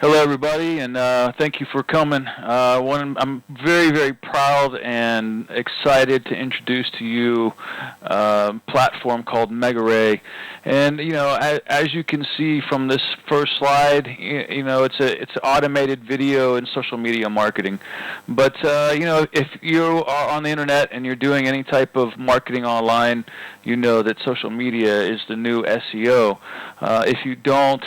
Hello, everybody, and thank you for coming. I'm very, very proud and excited to introduce to you a platform called Megarray. And as you can see from this first slide, it's automated video and social media marketing. But if you are on the internet and you're doing any type of marketing online, you know that social media is the new SEO. If you don't,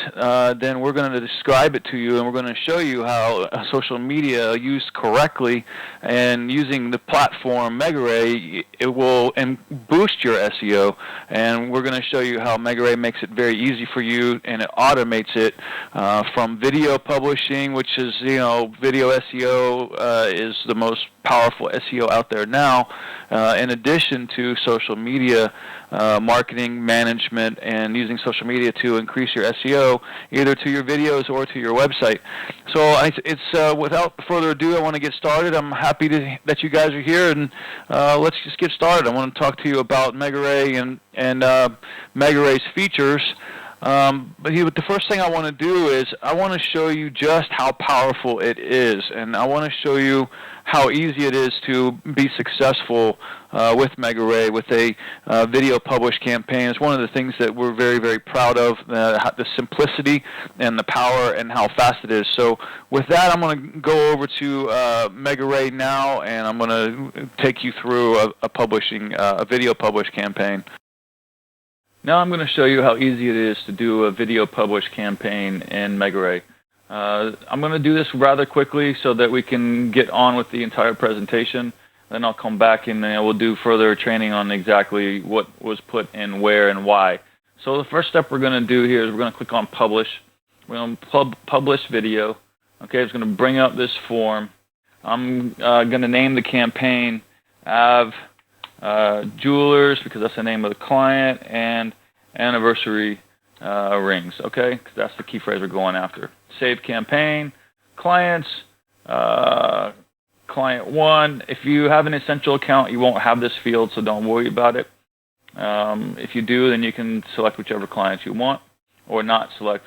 then we're going to describe it to you, and we're going to show you how social media used correctly and using the platform Megarray, it will boost your SEO. And we're going to show you how Megarray makes it very easy for you, and it automates it from video publishing, which is, video SEO is the most powerful SEO out there now, in addition to social media marketing, management, and using social media to increase your SEO, either to your videos or to your website. So without further ado, I want to get started. I'm happy that you guys are here, and let's just get started. I want to talk to you about Megarray and Megarray's features. But the first thing I want to do is I want to show you just how powerful it is, and I want to show you how easy it is to be successful with Megarray with a video publish campaign. It's one of the things that we're very, very proud of, the simplicity and the power and how fast it is. So with that, I'm going to go over to Megarray now, and I'm going to take you through a video publish campaign. Now I'm going to show you how easy it is to do a video publish campaign in Megarray. I'm going to do this rather quickly so that we can get on with the entire presentation. Then I'll come back and we'll do further training on exactly what was put in where and why. So the first step we're going to do here is we're going to click on Publish. We're going to publish video. Okay, it's going to bring up this form. I'm going to name the campaign Jewelers, because that's the name of the client, and anniversary rings, okay? Because that's the key phrase we're going after. Save campaign, clients, client 1. If you have an essential account, you won't have this field, so don't worry about it. If you do, then you can select whichever clients you want, or not select.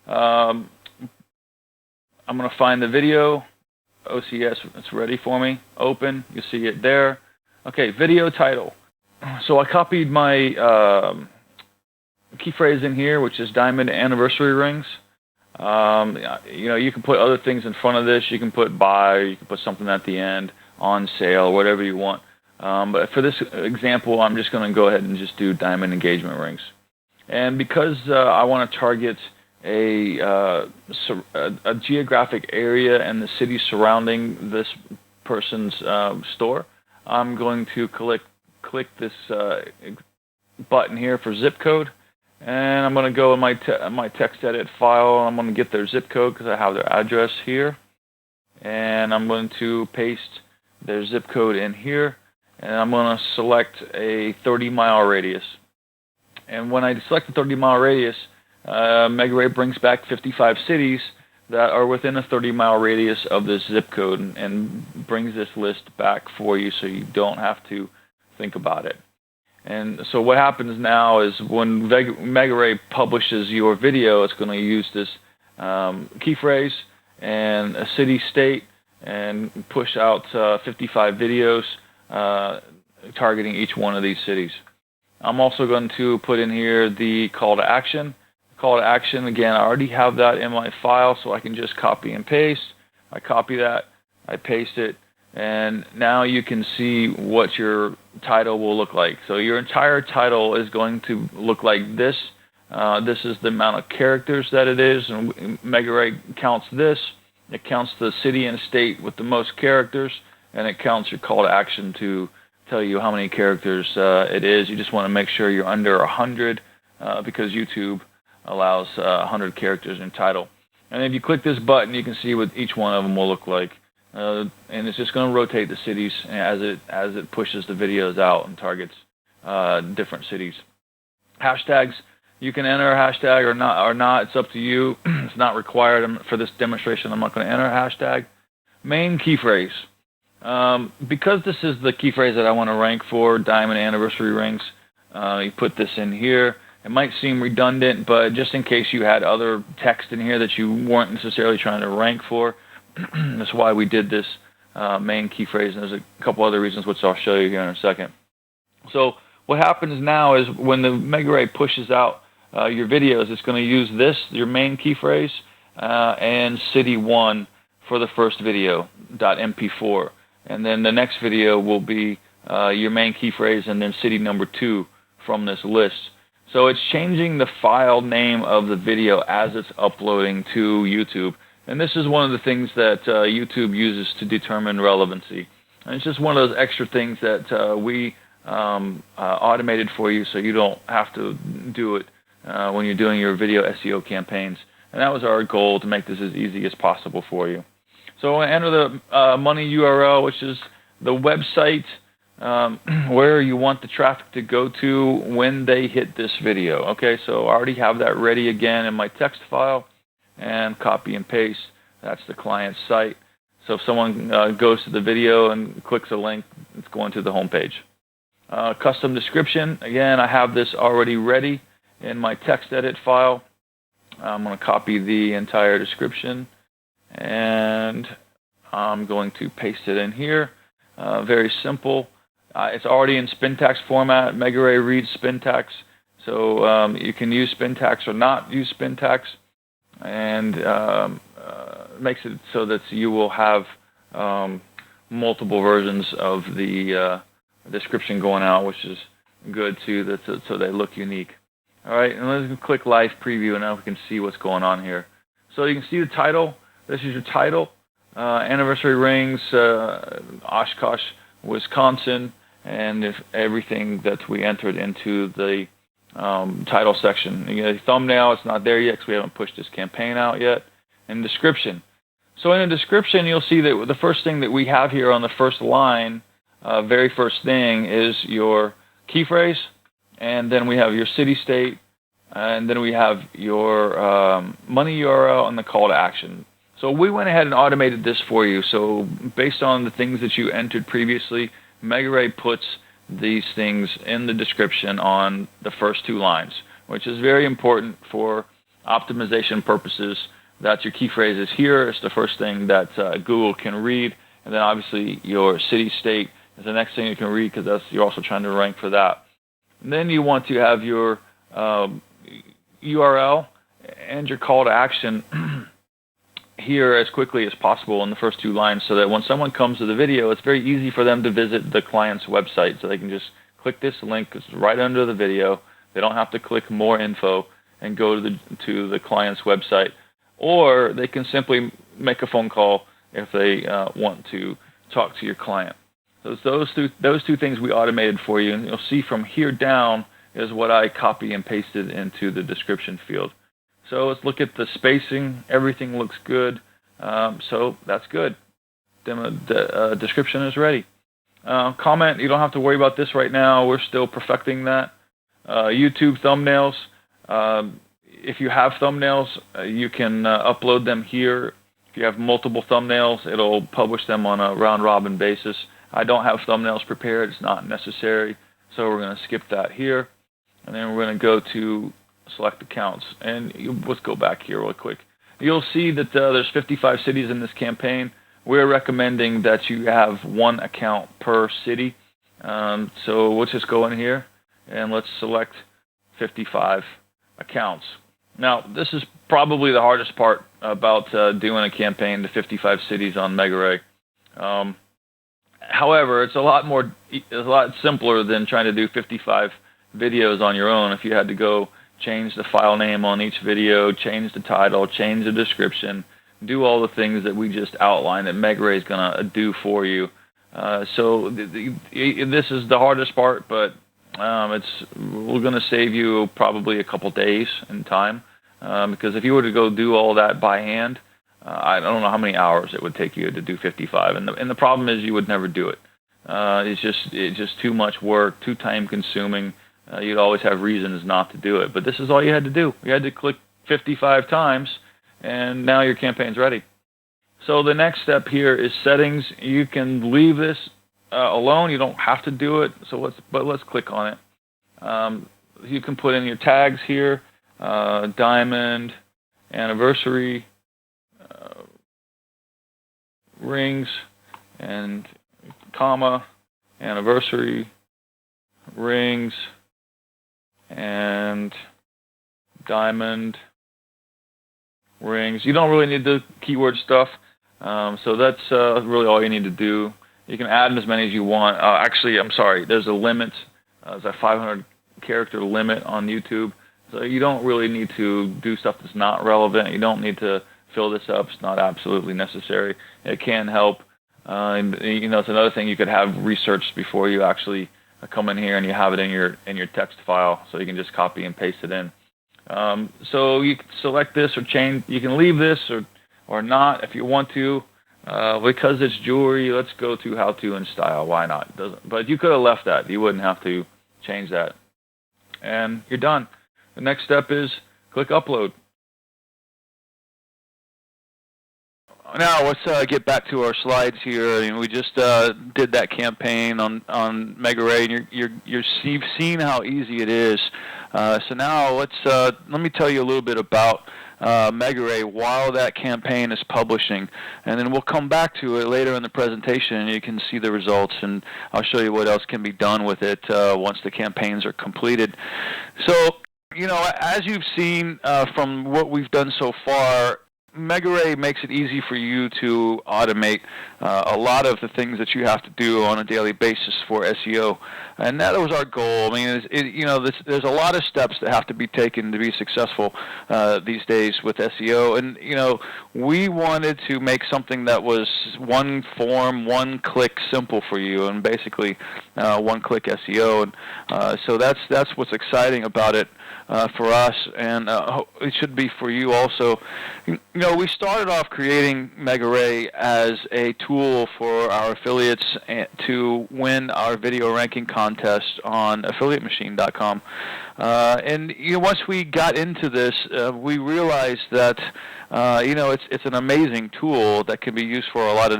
I'm going to find the video. OCS, it's ready for me. Open, you see it there. Okay, video title. So I copied my key phrase in here, which is diamond anniversary rings. You can put other things in front of this. You can put buy, or you can put something at the end, on sale, whatever you want. But for this example, I'm just going to go ahead and just do diamond engagement rings. And because I want to target a geographic area and the city surrounding this person's store, I'm going to click this button here for zip code, and I'm going to go in my text edit file. I'm going to get their zip code because I have their address here, and I'm going to paste their zip code in here, and I'm going to select a 30-mile radius. And when I select the 30-mile radius, Megarray brings back 55 cities that are within a 30-mile radius of this zip code, and brings this list back for you so you don't have to think about it. And so what happens now is when Megarray publishes your video, it's going to use this key phrase and a city state and push out 55 videos targeting each one of these cities. I'm also going to put in here the call to action. Call to action, again, I already have that in my file, so I can just copy and paste. I copy that, I paste it, and now you can see what your title will look like. So your entire title is going to look like this. This is the amount of characters that it is, and Megarray counts this. It counts the city and state with the most characters, and it counts your call to action to tell you how many characters it is. You just want to make sure you're under 100 because YouTube allows 100 characters in title. And if you click this button, you can see what each one of them will look like. And it's just going to rotate the cities as it pushes the videos out and targets different cities. Hashtags, you can enter a hashtag or not. It's up to you. It's not required. For this demonstration, I'm not going to enter a hashtag. Main key phrase. Because this is the key phrase that I want to rank for, diamond anniversary rings, you put this in here. It might seem redundant, but just in case you had other text in here that you weren't necessarily trying to rank for, that's why we did this main key phrase. And there's a couple other reasons which I'll show you here in a second. So what happens now is when the Megarray pushes out your videos, it's going to use this, your main key phrase, and city1 for the first video, .mp4. And then the next video will be your main key phrase and then city number 2 from this list. So it's changing the file name of the video as it's uploading to YouTube. And this is one of the things that YouTube uses to determine relevancy. And it's just one of those extra things that we automated for you so you don't have to do it when you're doing your video SEO campaigns. And that was our goal, to make this as easy as possible for you. So enter the money URL, which is the website where you want the traffic to go to when they hit this video. Okay, so I already have that ready again in my text file, and copy and paste. That's the client's site. So if someone goes to the video and clicks a link, it's going to the home page. Custom description, again, I have this already ready in my text edit file. I'm going to copy the entire description, and I'm going to paste it in here. Very simple. It's already in Spintax format. Megarray reads Spintax, so you can use Spintax or not use Spintax, and makes it so that you will have multiple versions of the description going out, which is good too, so they look unique. All right, and let's click live preview, and now we can see what's going on here. So you can see the title. This is your title. Anniversary rings, Oshkosh, Wisconsin, and if everything that we entered into the title section. You get a thumbnail, it's not there yet because we haven't pushed this campaign out yet. And description. So in the description, you'll see that the first thing that we have here on the first line, very first thing, is your key phrase, and then we have your city, state, and then we have your money URL and the call to action. So we went ahead and automated this for you. So based on the things that you entered previously, Megarray puts these things in the description on the first 2 lines, which is very important for optimization purposes, that your key phrase is here. It's the first thing that Google can read, and then obviously your city, state is the next thing you can read, because you're also trying to rank for that. And then you want to have your URL and your call to action here as quickly as possible in the first 2 lines, so that when someone comes to the video, it's very easy for them to visit the client's website. So they can just click this link. It's right under the video. They don't have to click more info and go to the client's website, or they can simply make a phone call if they want to talk to your client. So those two things we automated for you, and you'll see from here down is what I copy and pasted into the description field. So let's look at the spacing. Everything looks good. So that's good. The description is ready. Comment, you don't have to worry about this right now. We're still perfecting that. YouTube thumbnails. If you have thumbnails, you can upload them here. If you have multiple thumbnails, it'll publish them on a round-robin basis. I don't have thumbnails prepared. It's not necessary. So we're going to skip that here. And then we're going to go to select accounts. And let's go back here real quick. You'll see that there's 55 cities in this campaign. We're recommending that you have 1 account per city. So let's just go in here and let's select 55 accounts. Now, this is probably the hardest part about doing a campaign to 55 cities on Megarray. However, it's a lot simpler than trying to do 55 videos on your own. If you had to go change the file name on each video, change the title, change the description, do all the things that we just outlined that Megarray is going to do for you. So this is the hardest part, but we're going to save you probably a couple days in time, because if you were to go do all that by hand, I don't know how many hours it would take you to do 55, and the problem is you would never do it. It's just too much work, too time consuming. You'd always have reasons not to do it, but this is all you had to do. You had to click 55 times, and now your campaign's ready. So the next step here is settings. You can leave this alone. You don't have to do it. So let's click on it. you can put in your tags here, diamond, anniversary, rings, and comma, anniversary, rings, and diamond, rings. You don't really need the keyword stuff, so that's really all you need to do. You can add as many as you want. Actually, I'm sorry, there's a limit. There's a 500 character limit on YouTube, so you don't really need to do stuff that's not relevant. You don't need to fill this up. It's not absolutely necessary. It can help. And, it's another thing you could have researched before you actually come in here, and you have it in your text file, so you can just copy and paste it in. So you can select this or change. You can leave this or not if you want to. Because it's jewelry, let's go to how to and style. Why not? But you could have left that. You wouldn't have to change that. And you're done. The next step is click upload. Now let's get back to our slides here. We just did that campaign on Megarray, and you've seen how easy it is. So now let me tell you a little bit about Megarray while that campaign is publishing, and then we'll come back to it later in the presentation, and you can see the results, and I'll show you what else can be done with it once the campaigns are completed. So, as you've seen from what we've done so far, Megarray makes it easy for you to automate a lot of the things that you have to do on a daily basis for SEO, and that was our goal. I mean, there's a lot of steps that have to be taken to be successful these days with SEO, and we wanted to make something that was one form, one click simple for you, and basically one click SEO, and so that's what's exciting about it. For us, and it should be for you also. We started off creating Megarray as a tool for our affiliates to win our video ranking contest on AffiliateMachine.com. And once we got into this, we realized that it's an amazing tool that can be used for a lot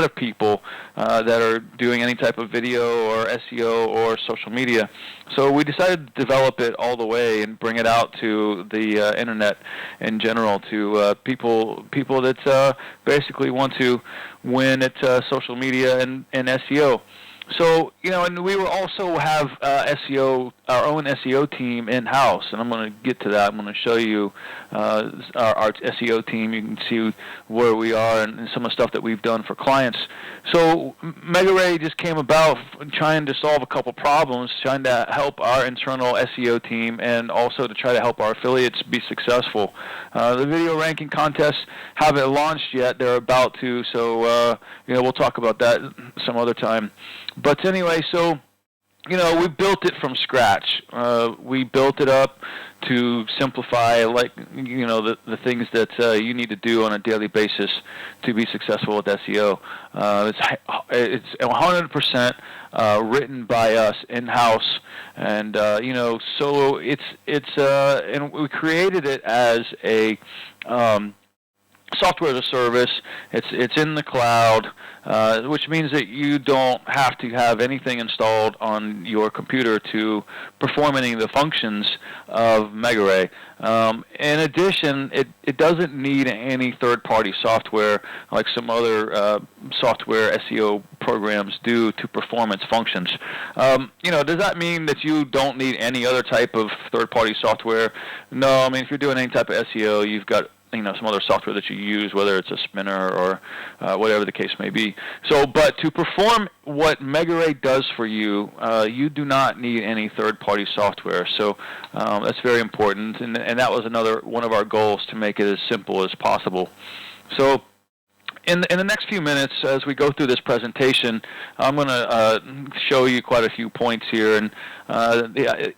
of people that are doing any type of video or SEO or social media. So we decided to develop it all the way and bring it out to the internet in general, to people that basically want to win at social media and SEO. So, and we will also have our own SEO team in-house, and I'm going to get to that. I'm going to show you our SEO team. You can see where we are and some of the stuff that we've done for clients. So Megarray just came about trying to solve a couple problems, trying to help our internal SEO team and also to try to help our affiliates be successful. The video ranking contests haven't launched yet. They're about to, so we'll talk about that some other time. But anyway, so we built it from scratch. We built it up to simplify, the things that you need to do on a daily basis to be successful with SEO. It's 100% written by us in-house, and so it's and we created it as a software as a service. It's in the cloud, which means that you don't have to have anything installed on your computer to perform any of the functions of Megarray. In addition, it doesn't need any third-party software like some other software SEO programs do to perform its functions. Does that mean that you don't need any other type of third-party software? No. I mean, if you're doing any type of SEO, you've got some other software that you use, whether it's a spinner or whatever the case may be. So, but to perform what Megarray does for you, you do not need any third-party software. So that's very important, and that was another one of our goals, to make it as simple as possible. So in the next few minutes, as we go through this presentation, I'm going to show you quite a few points here, and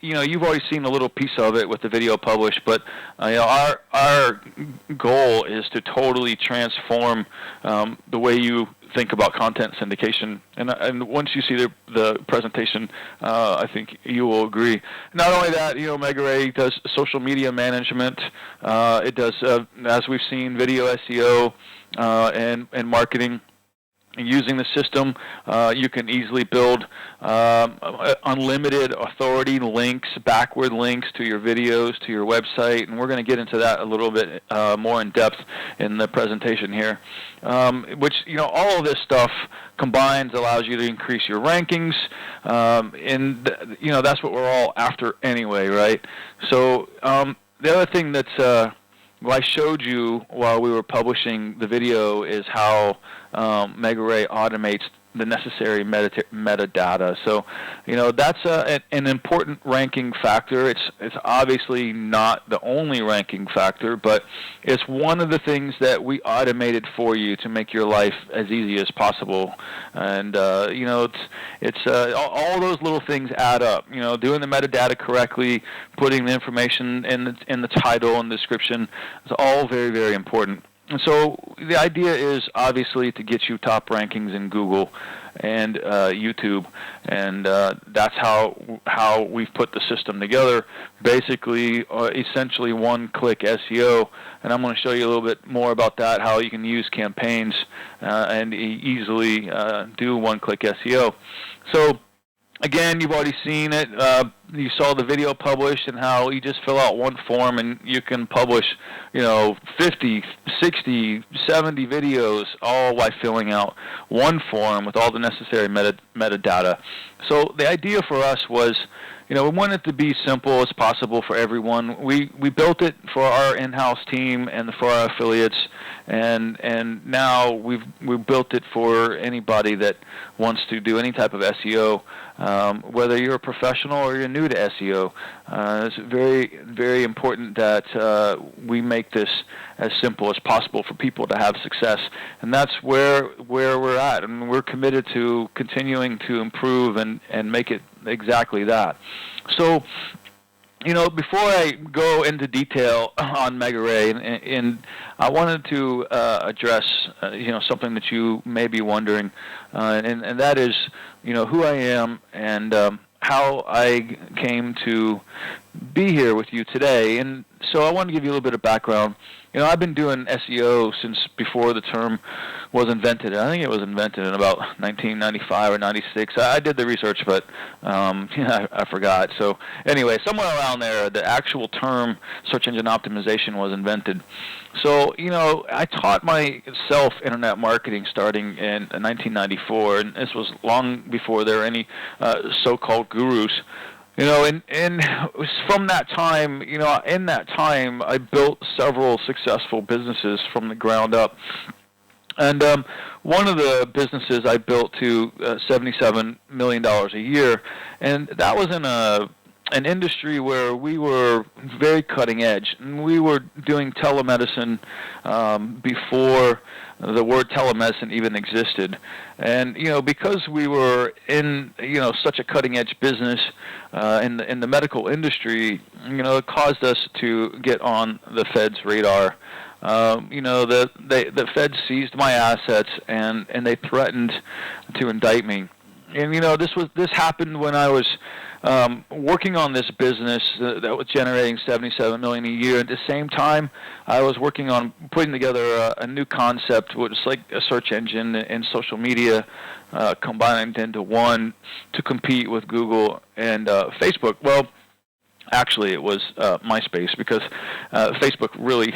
you've already seen a little piece of it with the video published, but our goal is to totally transform the way you think about content syndication, and once you see the presentation, I think you will agree. Not only that, Megarray does social media management. It does, as we've seen, video SEO and marketing. using the system, you can easily build unlimited authority links, backward links to your videos, to your website, and we're going to get into that a little bit more in depth in the presentation here. Which, all of this stuff combines allows you to increase your rankings, and that's what we're all after anyway, right? So the other thing that's I showed you while we were publishing the video is how Megarray automates the necessary metadata. So, that's an important ranking factor. It's obviously not the only ranking factor, but it's one of the things that we automated for you to make your life as easy as possible. And it's all those little things add up. Doing the metadata correctly, putting the information in the title and description is all very, very important. And so the idea is obviously to get you top rankings in Google and YouTube, and that's how we've put the system together. Basically, essentially one-click SEO, and I'm going to show you a little bit more about that, how you can use campaigns and easily do one-click SEO. So again, you've already seen it. You saw the video published and how you just fill out one form and you can publish, 50, 60, 70 videos all by filling out one form with all the necessary metadata. So the idea for us was, we want it to be simple as possible for everyone. We built it for our in-house team and for our affiliates, and now we've built it for anybody that wants to do any type of SEO, whether you're a professional or you're new to SEO. It's very, very important that we make this as simple as possible for people to have success, and that's where we're at, and we're committed to continuing to improve and make it exactly that. So, before I go into detail on Megarray, and I wanted to address, something that you may be wondering, and that is, who I am and how I came to be here with you today. And so I want to give you a little bit of background. I've been doing SEO since before the term was invented. I think it was invented in about 1995 or 96. I did the research, but I forgot. So anyway, somewhere around there, the actual term search engine optimization was invented. So, I taught myself internet marketing starting in 1994, and this was long before there were any so-called gurus. And from that time, in that time, I built several successful businesses from the ground up. And one of the businesses I built to $77 million a year, and that was in an industry where we were very cutting edge, and we were doing telemedicine before the word telemedicine even existed. And because we were in such a cutting edge business in the medical industry, it caused us to get on the Fed's radar. The Fed seized my assets and they threatened to indict me. And this happened when I was working on this business that was generating $77 million a year. At the same time, I was working on putting together a new concept, which is like a search engine and social media combined into one to compete with Google and Facebook. Well, actually, it was MySpace, because Facebook really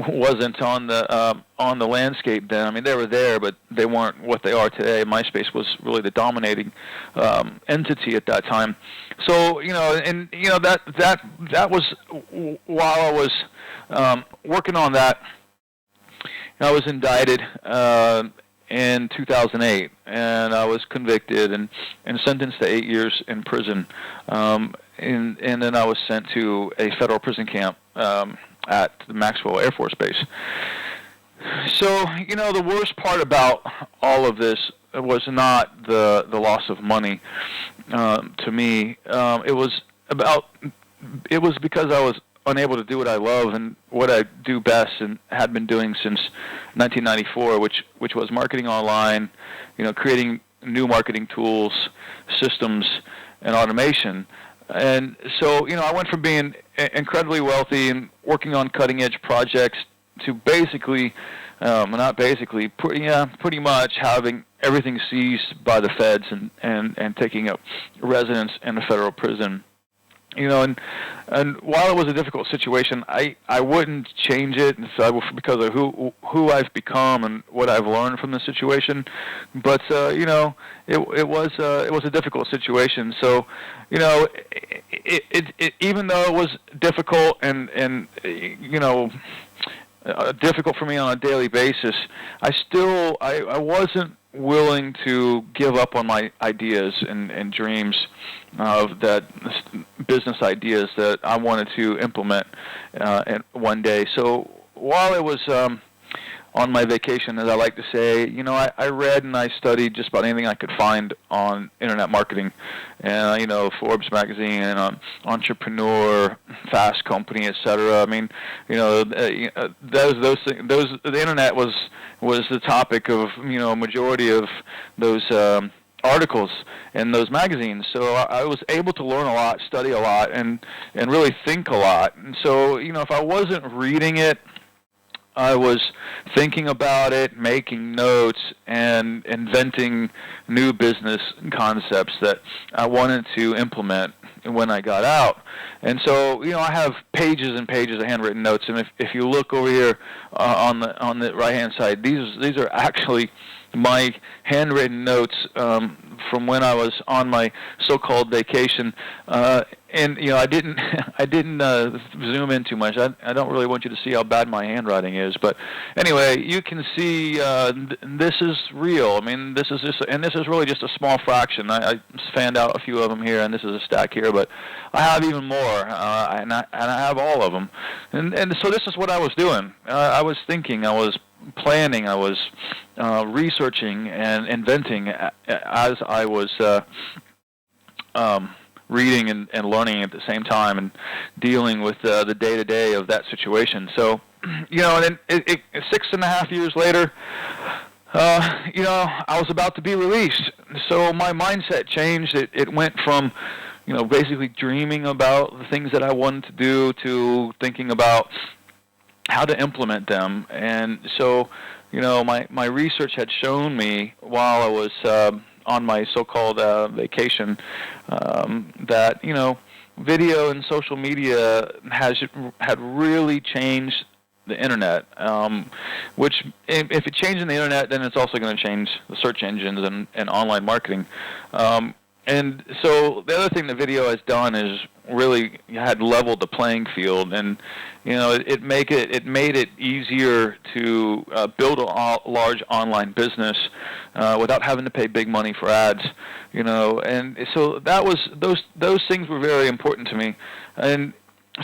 wasn't on the landscape then. I mean, they were there, but they weren't what they are today. MySpace was really the dominating entity at that time. So, that was while I was working on that. I was indicted in 2008, and I was convicted and sentenced to 8 years in prison. And then I was sent to a federal prison camp at the Maxwell Air Force Base. So, the worst part about all of this was not the loss of money to me. It was because I was unable to do what I love and what I do best and had been doing since 1994, which was marketing online, creating new marketing tools, systems, and automation. And so, I went from being incredibly wealthy and working on cutting-edge projects to basically, pretty much having everything seized by the feds and taking up residence in a federal prison. And while it was a difficult situation, I wouldn't change it because of who I've become and what I've learned from the situation. But it was a difficult situation. So it even though it was difficult and difficult for me on a daily basis, I wasn't willing to give up on my ideas and dreams of that business ideas that I wanted to implement one day. So while it was on my vacation, as I like to say, I read and I studied just about anything I could find on internet marketing, and Forbes magazine and Entrepreneur, Fast Company, etc. I mean, those things. The internet was the topic of majority of those articles in those magazines. So I was able to learn a lot, study a lot, and really think a lot. And so if I wasn't reading it, I was thinking about it, making notes, and inventing new business concepts that I wanted to implement when I got out. And so, I have pages and pages of handwritten notes. And if you look over here on the right-hand side, these are actually my handwritten notes from when I was on my so-called vacation. And I didn't zoom in too much. I don't really want you to see how bad my handwriting is, but anyway, you can see this is real. I mean, this is really just a small fraction. I fanned out a few of them here, and this is a stack here, but I have even more, and I have all of them. And so this is what I was doing. I was thinking. I was planning. I was researching and inventing as I was reading and learning at the same time and dealing with the day-to-day of that situation. So, and then 6.5 years later, I was about to be released. So my mindset changed. It went from, basically dreaming about the things that I wanted to do to thinking about how to implement them. And so, my research had shown me while I was on my so-called vacation that video and social media had really changed the internet. Which if it changed the internet, then it's also going to change the search engines and online marketing. And so the other thing the video has done is really had leveled the playing field, and it made it easier to build a large online business without having to pay big money for ads. And so that was those things were very important to me, and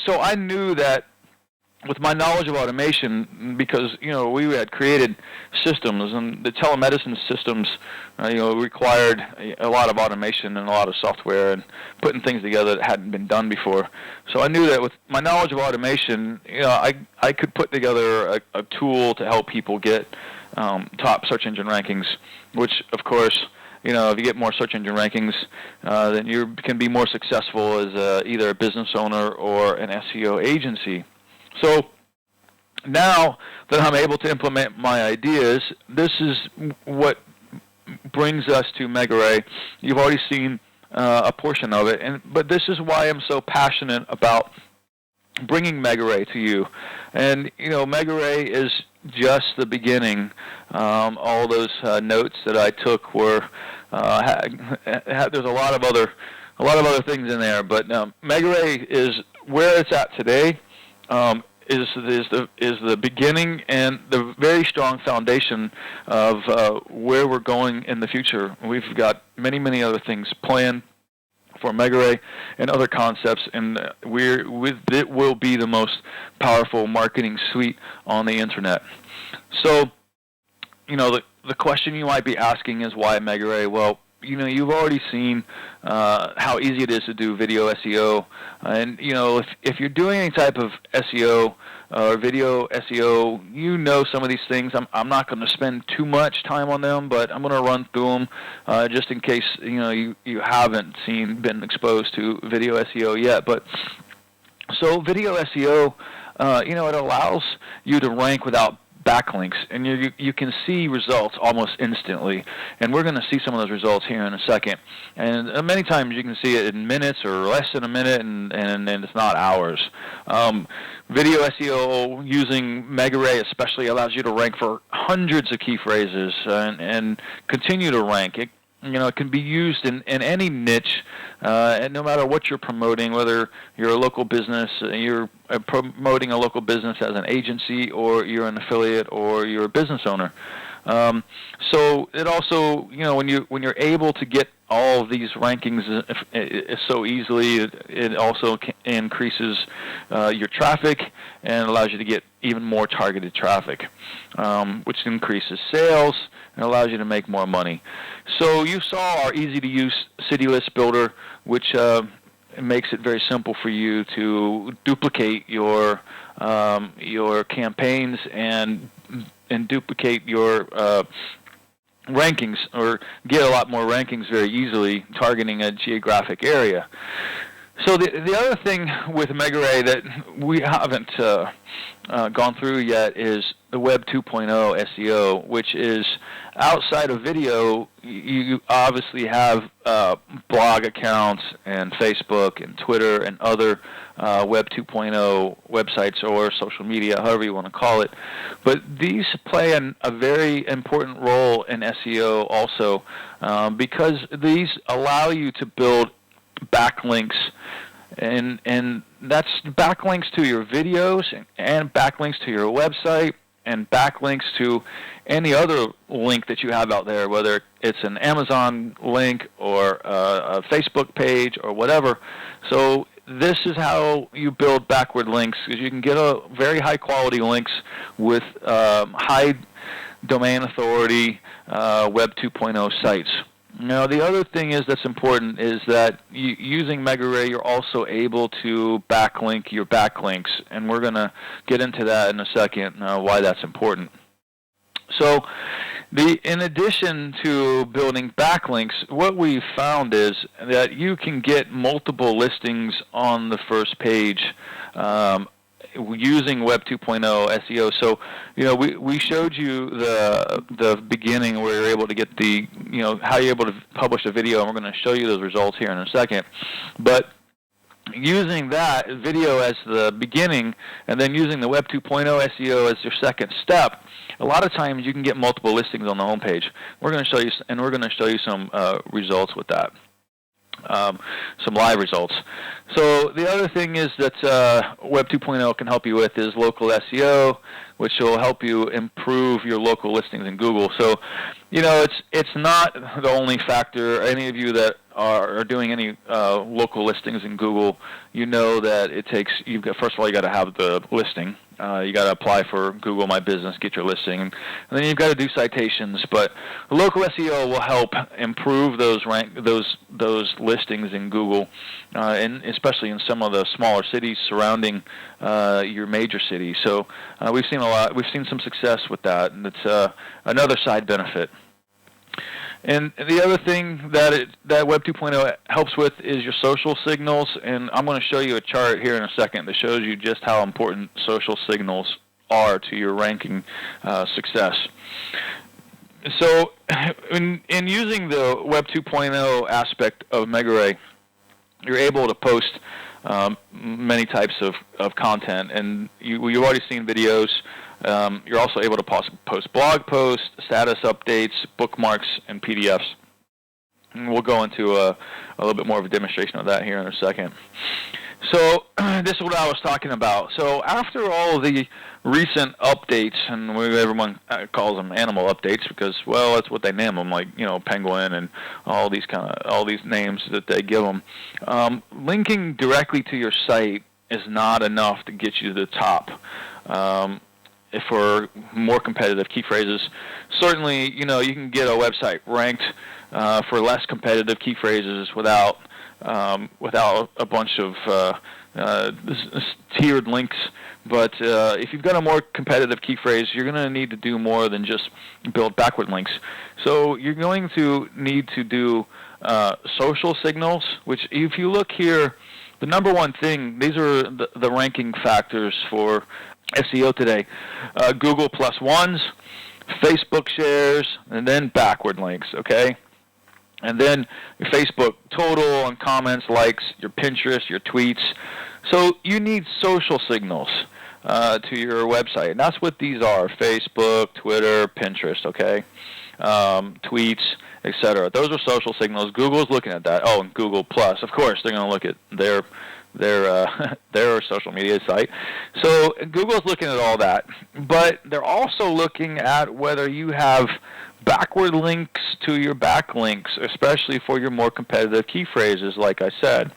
so I knew that with my knowledge of automation, because we had created systems, and the telemedicine systems required a lot of automation and a lot of software and putting things together that hadn't been done before. So I knew that with my knowledge of automation, I could put together a tool to help people get top search engine rankings, which of course, if you get more search engine rankings, then you can be more successful as either a business owner or an SEO agency. So now that I'm able to implement my ideas, this is what brings us to Megarray. You've already seen a portion of it, but this is why I'm so passionate about bringing Megarray to you. And Megarray is just the beginning. All those notes that I took were there's a lot of other things in there, but Megarray is where it's at today. Is the beginning and the very strong foundation of where we're going in the future. We've got many other things planned for Megarray and other concepts, and it will be the most powerful marketing suite on the internet. So, the question you might be asking is why Megarray? Well, you've already seen how easy it is to do video SEO, and if you're doing any type of SEO or video SEO, some of these things. I'm not going to spend too much time on them, but I'm going to run through them just in case you haven't been exposed to video SEO yet. But so video SEO, it allows you to rank without backlinks, and you can see results almost instantly. And we're going to see some of those results here in a second. And many times you can see it in minutes or less than a minute, and it's not hours. Video SEO using Megarray especially allows you to rank for hundreds of key phrases and continue to rank. It can be used in any niche, and no matter what you're promoting, whether you're a local business, you're promoting a local business as an agency, or you're an affiliate, or you're a business owner. So it also, when you're able to get all of these rankings so easily, it also increases your traffic and allows you to get even more targeted traffic, which increases sales and allows you to make more money. So you saw our easy-to-use city list builder, which makes it very simple for you to duplicate your campaigns and duplicate your rankings, or get a lot more rankings very easily, targeting a geographic area. So the other thing with Megarray that we haven't gone through yet is the Web 2.0 SEO, which is outside of video. You obviously have blog accounts and Facebook and Twitter and other Web 2.0 websites or social media, however you want to call it. But these play a very important role in SEO also, because these allow you to build backlinks, and that's backlinks to your videos and backlinks to your website and backlinks to any other link that you have out there, whether it's an Amazon link or a Facebook page or whatever. So this is how you build backward links, because you can get a very high quality links with high domain authority Web 2.0 sites. Now, the other thing that's important is that using Megarray, you're also able to backlink your backlinks, and we're going to get into that in a second, why that's important. So, in addition to building backlinks, what we've found is that you can get multiple listings on the first page using Web 2.0 SEO. So, we showed you the beginning where you're able to get how you're able to publish a video, and we're going to show you those results here in a second. But using that video as the beginning, and then using the Web 2.0 SEO as your second step, a lot of times you can get multiple listings on the home page. We're going to show you, and we're going to show you some results with that. Some live results. So the other thing is that Web 2.0 can help you with is local SEO, which will help you improve your local listings in Google. So, it's not the only factor. Any of you that are doing any local listings in Google, that it takes. First of all, you got to have the listing. You got to apply for Google My Business, get your listing, and then you've got to do citations. But local SEO will help improve those listings in Google, and especially in some of the smaller cities surrounding your major city. So we've seen some success with that, and it's another side benefit. And the other thing that Web 2.0 helps with is your social signals, and I'm going to show you a chart here in a second that shows you just how important social signals are to your ranking success. So in using the Web 2.0 aspect of Megarray, you're able to post many types of content, and you've already seen videos. You're also able to post blog posts, status updates, bookmarks, and PDFs. And we'll go into a little bit more of a demonstration of that here in a second. So this is what I was talking about. So after all of the recent updates, and everyone calls them animal updates because, well, that's what they name them, like penguin and all these names that they give them. Linking directly to your site is not enough to get you to the top. For more competitive key phrases, certainly you can get a website ranked for less competitive key phrases without a bunch of tiered links. But if you've got a more competitive key phrase, you're going to need to do more than just build backward links. So you're going to need to do social signals, which if you look here, the number one thing, these are the ranking factors for SEO today. Google plus ones, Facebook shares, and then backward links, okay? And then your Facebook total and comments, likes, your Pinterest, your tweets. So you need social signals to your website, and that's what these are: Facebook, Twitter, Pinterest, okay? Tweets, etc. Those are social signals. Google's looking at that. Oh, and Google Plus, of course, they're going to look at their social media site. So Google's looking at all that, but they're also looking at whether you have backward links to your backlinks, especially for your more competitive key phrases, like I said.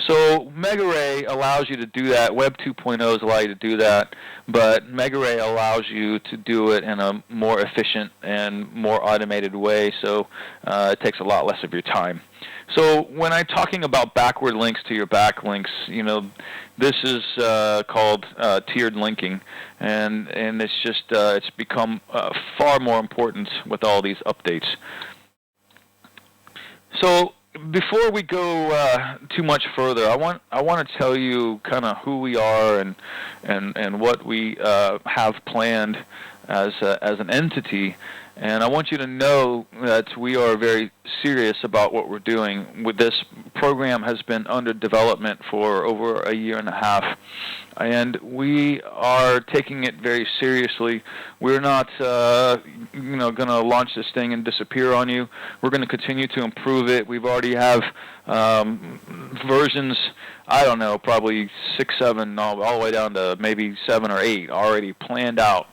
So Megarray allows you to do that. Web 2.0s allow you to do that, but Megarray allows you to do it in a more efficient and more automated way, so it takes a lot less of your time. So when I'm talking about backward links to your backlinks, this is called tiered linking, and it's just it's become far more important with all these updates. So before we go too much further, I want to tell you kind of who we are and what we have planned as an entity. And I want you to know that we are very serious about what we're doing. With this program has been under development for over a year and a half, and we are taking it very seriously. We're not, going to launch this thing and disappear on you. We're going to continue to improve it. We've already have versions, I don't know, probably 6, 7, all the way down to maybe 7 or 8 already planned out.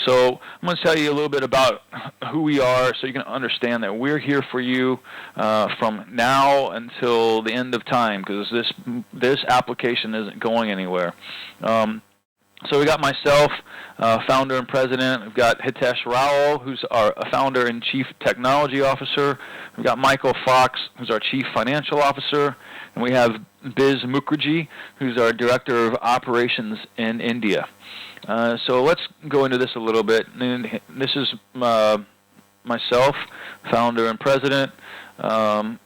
So I'm going to tell you a little bit about who we are so you can understand that we're here for you from now until the end of time, because this application isn't going anywhere. So we got myself, founder and president. We've got Hitesh Rao, who's our founder and chief technology officer. We've got Michael Fox, who's our chief financial officer. And we have Biz Mukherjee, who's our director of operations in India. So let's go into this a little bit. This is myself, founder and president. And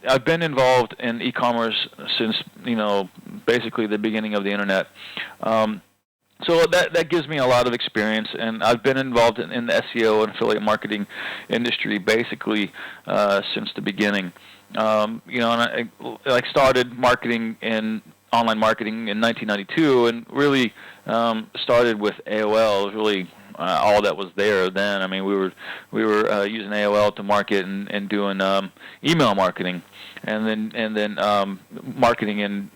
I've been involved in e-commerce since basically the beginning of the internet. So that gives me a lot of experience, and I've been involved in the SEO and affiliate marketing industry basically since the beginning. And I started marketing in online marketing in 1992, and really started with AOL. It was really all that was there then. I mean, we were using AOL to market and doing email marketing, and then marketing in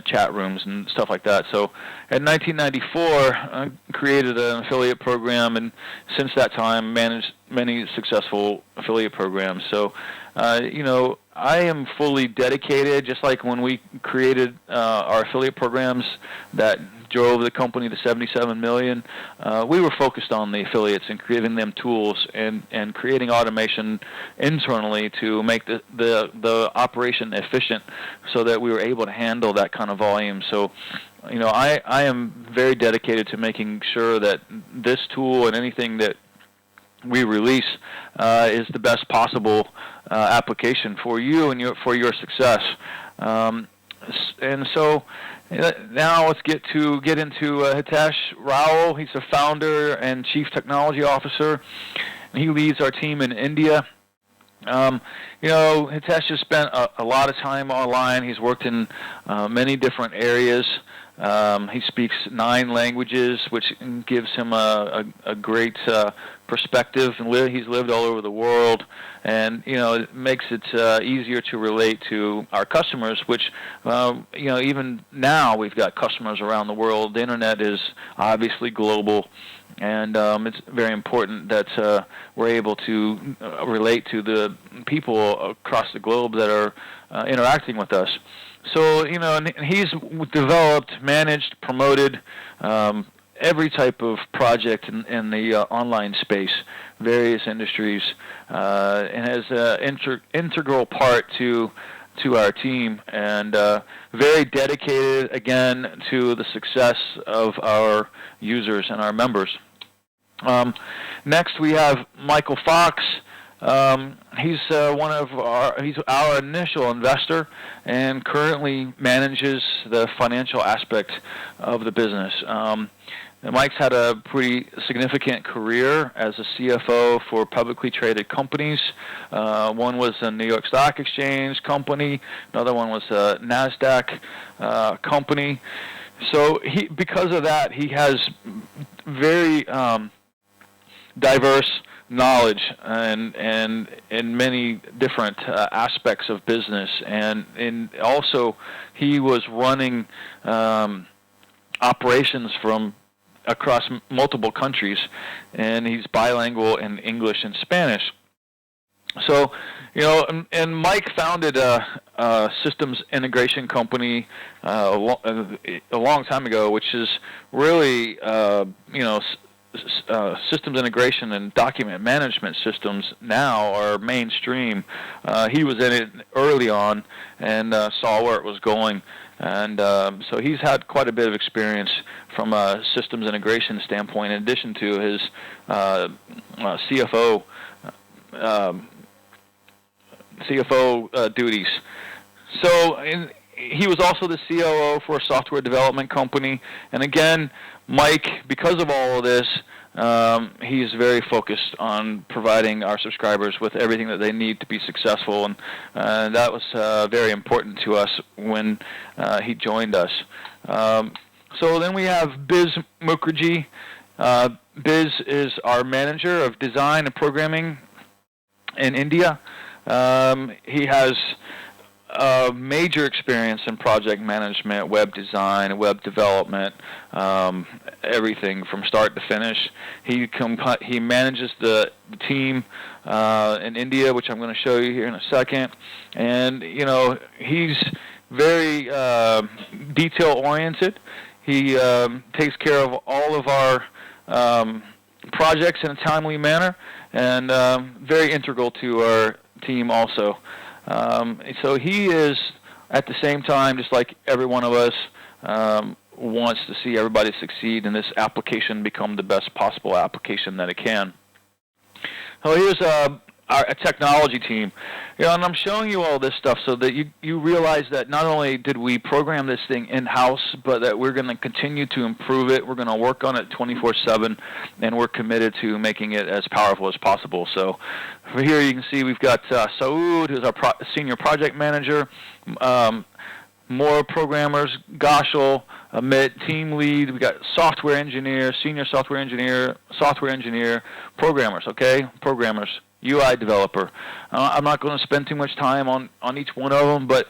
chat rooms and stuff like that. So in 1994, I created an affiliate program, and since that time managed many successful affiliate programs. So I am fully dedicated, just like when we created our affiliate programs that drove the company to 77 million. We were focused on the affiliates and giving them tools and creating automation internally to make the operation efficient, so that we were able to handle that kind of volume. So, I am very dedicated to making sure that this tool and anything that we release is the best possible application for you and for your success. And so now let's get into Hitesh Rao. He's the founder and chief technology officer, and he leads our team in India. Hitesh has spent a lot of time online. He's worked in many different areas. He speaks 9 languages, which gives him a great perspective. And he's lived all over the world, and it makes it easier to relate to our customers. Which even now we've got customers around the world. The internet is obviously global, and it's very important that we're able to relate to the people across the globe that are interacting with us. So, and he's developed, managed, promoted every type of project in the online space, various industries, and has an integral part to our team, and very dedicated, again, to the success of our users and our members. Next, we have Michael Fox. He's our initial investor, and currently manages the financial aspect of the business. Mike's had a pretty significant career as a CFO for publicly traded companies. One was a New York Stock Exchange company. Another one was a NASDAQ company. So because of that, he has very diverse knowledge and in many different aspects of business, and also he was running operations from across multiple countries, and he's bilingual in English and Spanish. So, and Mike founded a systems integration company a long time ago, which is really, systems integration and document management systems now are mainstream. He was in it early on and saw where it was going. And so he's had quite a bit of experience from a systems integration standpoint, in addition to his CFO duties. So he was also the COO for a software development company. And again, Mike, because of all of this, he's very focused on providing our subscribers with everything that they need to be successful, and that was very important to us when he joined us. So then we have Biz Mukherjee. Biz is our manager of design and programming in India. He has major experience in project management, web design, web development, everything from start to finish. He manages the team in India, which I'm going to show you here in a second. And he's very detail-oriented. He takes care of all of our projects in a timely manner, and very integral to our team also. So he is, at the same time, just like every one of us, wants to see everybody succeed and this application become the best possible application that it can. So here's a technology team. And I'm showing you all this stuff so that you realize that not only did we program this thing in-house, but that we're going to continue to improve it. We're going to work on it 24/7, and we're committed to making it as powerful as possible. So for here you can see we've got Saud, who's our senior project manager, more programmers, Gashal, Amit, team lead. We got software engineer, senior software engineer, programmers, programmers, UI developer. I'm not going to spend too much time on each one of them, but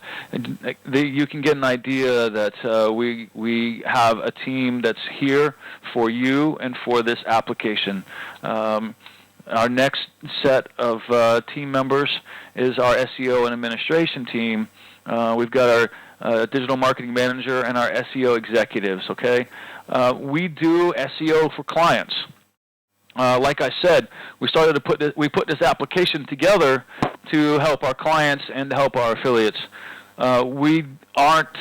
you can get an idea that we have a team that's here for you and for this application. Our next set of team members is our SEO and administration team. We've got our digital marketing manager and our SEO executives. We do SEO for clients. Like I said, we put this application together to help our clients and to help our affiliates. We aren't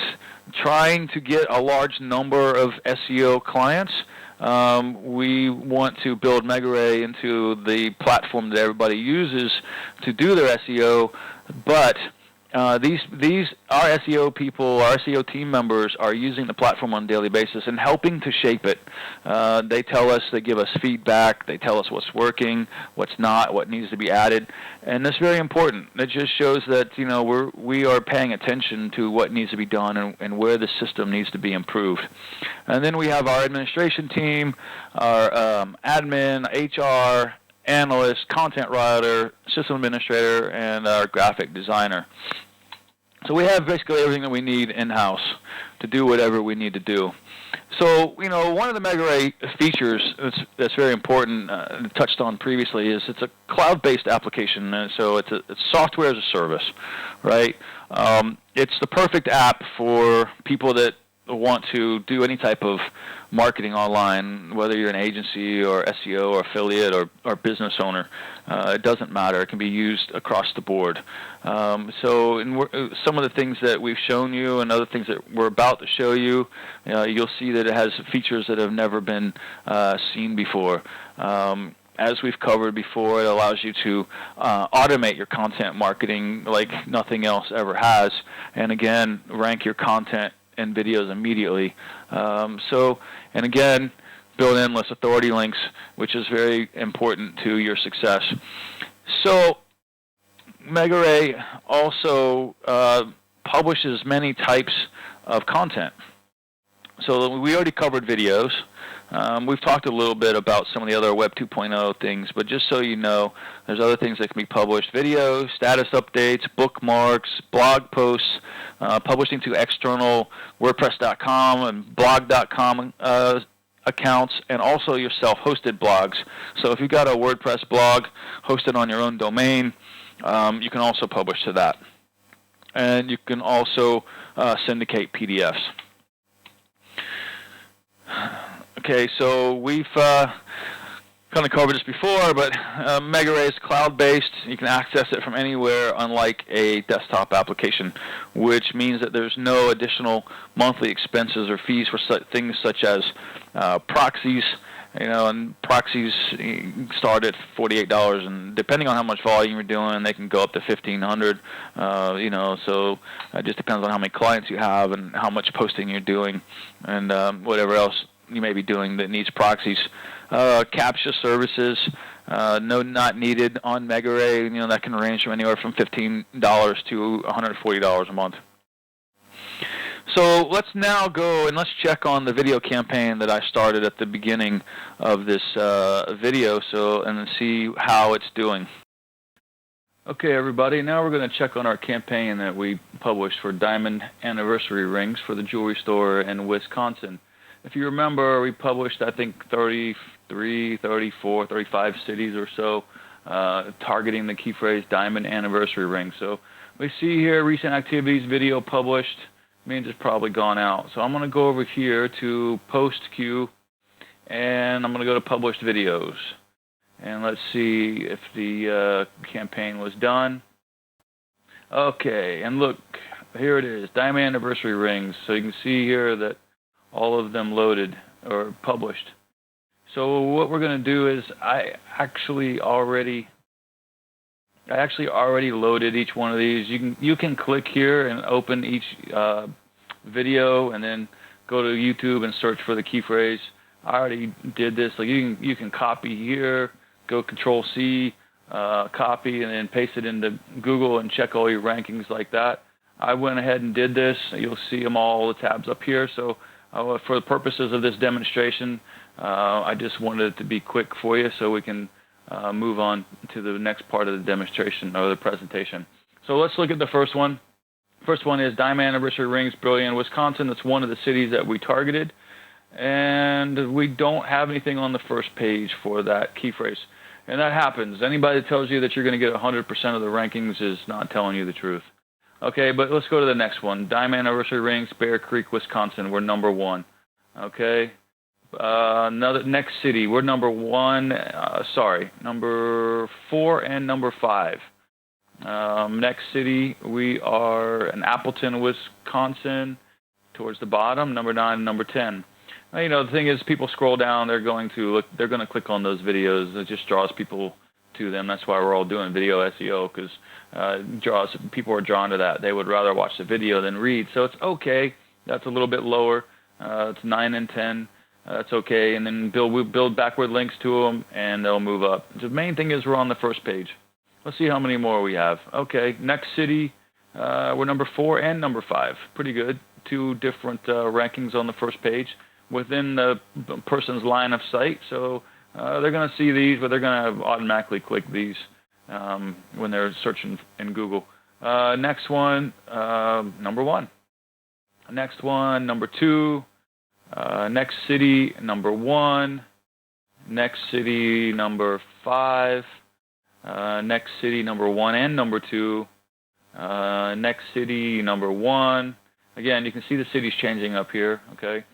trying to get a large number of SEO clients. We want to build Megarray into the platform that everybody uses to do their SEO, but these our SEO people, our SEO team members are using the platform on a daily basis and helping to shape it. They tell us, they give us feedback, they tell us what's working, what's not, what needs to be added, and that's very important. It just shows that we are paying attention to what needs to be done and where the system needs to be improved. And then we have our administration team, our admin, HR, analyst, content writer, system administrator, and our graphic designer. So we have basically everything that we need in-house to do whatever we need to do. So, one of the Megarray features that's very important, touched on previously, is it's a cloud-based application, and so it's software as a service, right? It's the perfect app for people that want to do any type of marketing online, whether you're an agency or SEO or affiliate or business owner. It doesn't matter. It can be used across the board. So some of the things that we've shown you and other things that we're about to show you, you'll see that it has features that have never been seen before. as we've covered before, it allows you to automate your content marketing like nothing else ever has, and again, rank your content and videos immediately. And again, build endless authority links, which is very important to your success. So, Megarray also publishes many types of content. So we already covered videos. We've talked a little bit about some of the other Web 2.0 things, but just so you know, there's other things that can be published: videos, status updates, bookmarks, blog posts, publishing to external WordPress.com and blog.com accounts, and also your self-hosted blogs. So if you've got a WordPress blog hosted on your own domain, you can also publish to that. And you can also syndicate PDFs. Okay, so we've kind of covered this before, but Megarray is cloud-based. You can access it from anywhere, unlike a desktop application, which means that there's no additional monthly expenses or fees for things such as proxies. And proxies start at $48, and depending on how much volume you're doing, they can go up to $1,500. So it just depends on how many clients you have and how much posting you're doing, and whatever else you may be doing that needs proxies. CAPTCHA services, not needed on Megarray. That can range from anywhere from $15 to $140 a month. So let's now go and let's check on the video campaign that I started at the beginning of this video, and see how it's doing. Okay, everybody, now we're going to check on our campaign that we published for diamond anniversary rings for the jewelry store in Wisconsin. If you remember, we published, I think, 33, 34, 35 cities or so, targeting the key phrase diamond anniversary ring. So we see here recent activities video published. Means it's probably gone out. So I'm going to go over here to post queue, and I'm going to go to published videos. And let's see if the campaign was done. Okay, and look, here it is, diamond anniversary rings. So you can see here that all of them loaded or published. So what we're going to do is I actually already loaded each one of these. You can click here and open each video, and then go to YouTube and search for the key phrase. I already did this. Like you can copy here, go Control C, copy, and then paste it into Google and check all your rankings like that. I went ahead and did this. You'll see them all, the tabs up here. So for the purposes of this demonstration, I just wanted it to be quick for you so we can move on to the next part of the demonstration or the presentation. So let's look at the first one. First one is Diamond Anniversary Rings, Brilliant, Wisconsin. That's one of the cities that we targeted. And we don't have anything on the first page for that key phrase. And that happens. Anybody that tells you that you're going to get 100% of the rankings is not telling you the truth. Okay, but let's go to the next one. Diamond Anniversary Rings, Bear Creek, Wisconsin. We're number 1. Okay. Next city, we're number 4 and number 5. Next city, we are in Appleton, Wisconsin, towards the bottom, number 9 and number 10. The thing is, people scroll down, they're going to click on those videos. It just draws people to them. That's why we're all doing video SEO, because people are drawn to that. They would rather watch the video than read. So it's okay. That's a little bit lower. It's 9 and 10. That's okay, and then we build backward links to them, and they'll move up. The main thing is we're on the first page. Let's see how many more we have. Okay, next city, we're number 4 and number 5. Pretty good. 2 different rankings on the first page within the person's line of sight. So they're going to see these, but they're going to automatically click these when they're searching in Google. Next one, number 1. Next one, number 2. Next city, number 1. Next city, number 5. Next city, number 1 and number 2. Next city, number 1. Again, you can see the cities changing up here. Okay.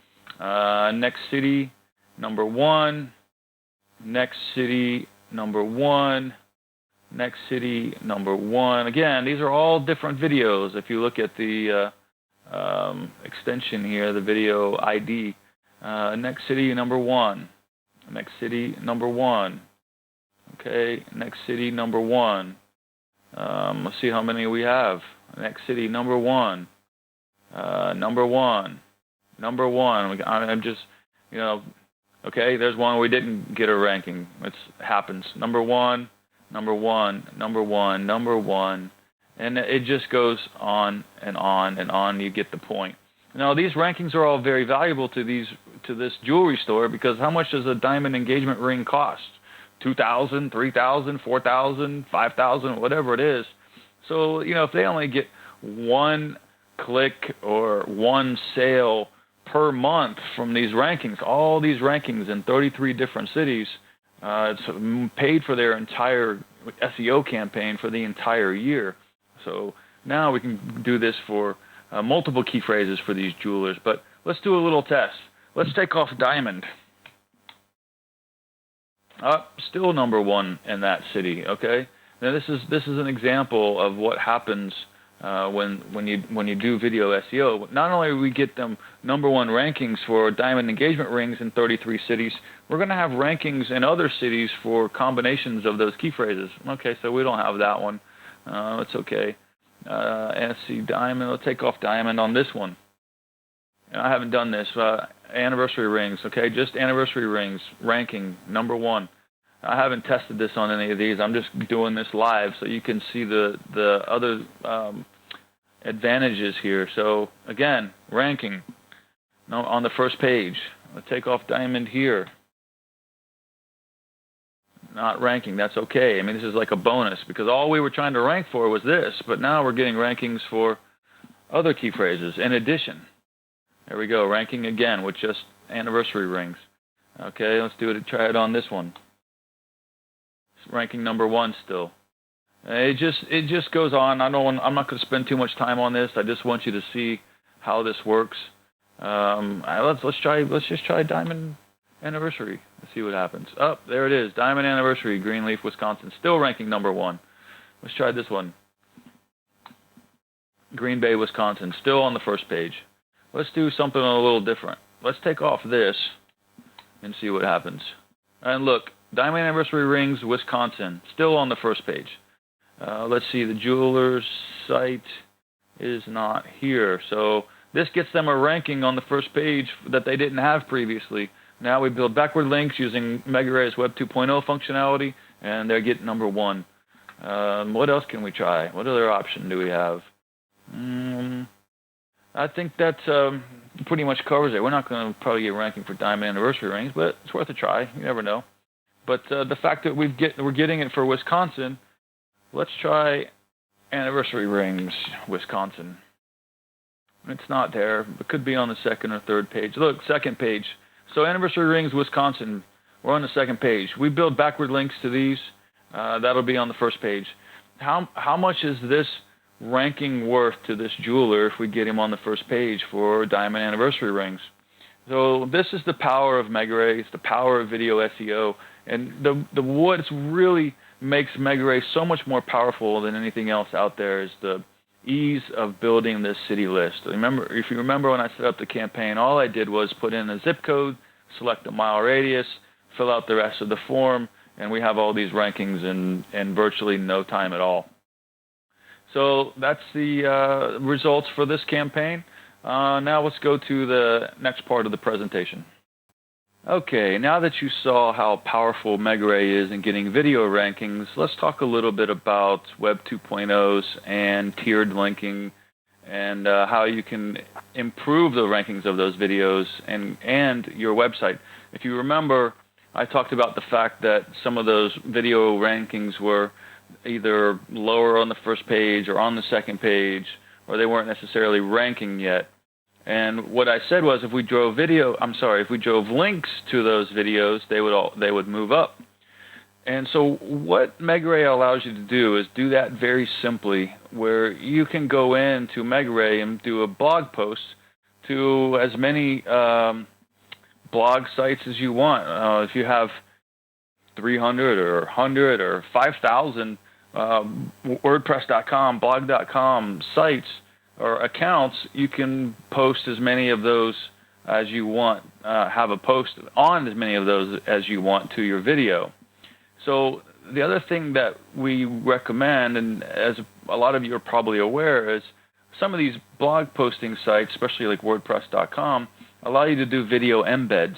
Next city, number 1. Next city, number 1. Next city, number 1. Again, these are all different videos. If you look at the extension here, the video ID. Next city, number 1. Next city, number 1. Okay, next city, number 1. Let's see how many we have. Next city, number 1. Number 1. Number 1. I'm just, you know, okay, there's one we didn't get a ranking. It happens. Number 1, number 1, number 1, number 1. And it just goes on and on and on. You get the point. Now, these rankings are all very valuable to this jewelry store, because how much does a diamond engagement ring cost? $2,000, $3,000, $4,000, $5,000, whatever it is. So, you know, if they only get 1 click or 1 sale per month from these rankings, all these rankings in 33 different cities, it's paid for their entire SEO campaign for the entire year. So now we can do this for multiple key phrases for these jewelers. But let's do a little test. Let's take off diamond. Still number 1 in that city. Okay. Now this is an example of what happens when you do video SEO. Not only do we get them number 1 rankings for diamond engagement rings in 33 cities, we're going to have rankings in other cities for combinations of those key phrases. Okay, so we don't have that one. It's okay. SC diamond. Let's take off diamond on this one. I haven't done this. Anniversary rings. Okay, just anniversary rings ranking number 1. I haven't tested this on any of these. I'm just doing this live so you can see the other advantages here. So again, ranking on the first page. Let's take off diamond here. Not ranking. That's okay. I mean, this is like a bonus, because all we were trying to rank for was this, but now we're getting rankings for other key phrases in addition. There we go. Ranking again with just anniversary rings. Okay, let's do it. Try it on this one. It's ranking number 1 still. It just goes on. I'm not going to spend too much time on this. I just want you to see how this works. Let's just try diamond anniversary. Let's see what happens. Oh, there it is. Diamond anniversary, Greenleaf, Wisconsin. Still ranking number 1. Let's try this one. Green Bay, Wisconsin. Still on the first page. Let's do something a little different. Let's take off this and see what happens. And look, diamond anniversary rings, Wisconsin. Still on the first page. Let's see. The jeweler's site is not here. So this gets them a ranking on the first page that they didn't have previously. Now we build backward links using Megarray's Web 2.0 functionality, and they get number 1. What else can we try? What other option do we have? I think that pretty much covers it. We're not going to probably get ranking for diamond anniversary rings, but it's worth a try. You never know. But the fact that we're getting it for Wisconsin, let's try anniversary rings, Wisconsin. It's not there. It could be on the second or third page. Look, second page. So anniversary rings, Wisconsin. We're on the second page. We build backward links to these. That'll be on the first page. How much is this ranking worth to this jeweler if we get him on the first page for diamond anniversary rings? So this is the power of Megarray. It's the power of video SEO. And what really makes Megarray so much more powerful than anything else out there is the ease of building this city list. If you remember when I set up the campaign, all I did was put in a zip code, select a mile radius, fill out the rest of the form, and we have all these rankings in virtually no time at all. So that's the results for this campaign. Now let's go to the next part of the presentation. Okay, now that you saw how powerful Megarray is in getting video rankings, let's talk a little bit about Web 2.0s and tiered linking, and how you can improve the rankings of those videos and your website. If you remember, I talked about the fact that some of those video rankings were either lower on the first page or on the second page, or they weren't necessarily ranking yet. And what I said was, if we drove links to those videos, they would move up. And so what Megarray allows you to do is do that very simply, where you can go into Megarray and do a blog post to as many blog sites as you want. If you have 300 or 100 or 5,000 WordPress.com, blog.com sites or accounts, you can post as many of those as you want, have a post on as many of those as you want to your video. So the other thing that we recommend, and as a lot of you are probably aware, is some of these blog posting sites, especially like WordPress.com, allow you to do video embeds.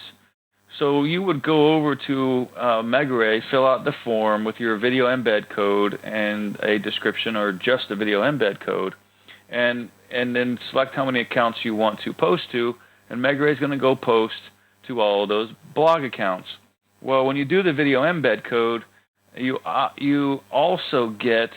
So you would go over to Megarray, fill out the form with your video embed code and a description, or just a video embed code, and then select how many accounts you want to post to, and Megarray is going to go post to all of those blog accounts. Well, when you do the video embed code, you also get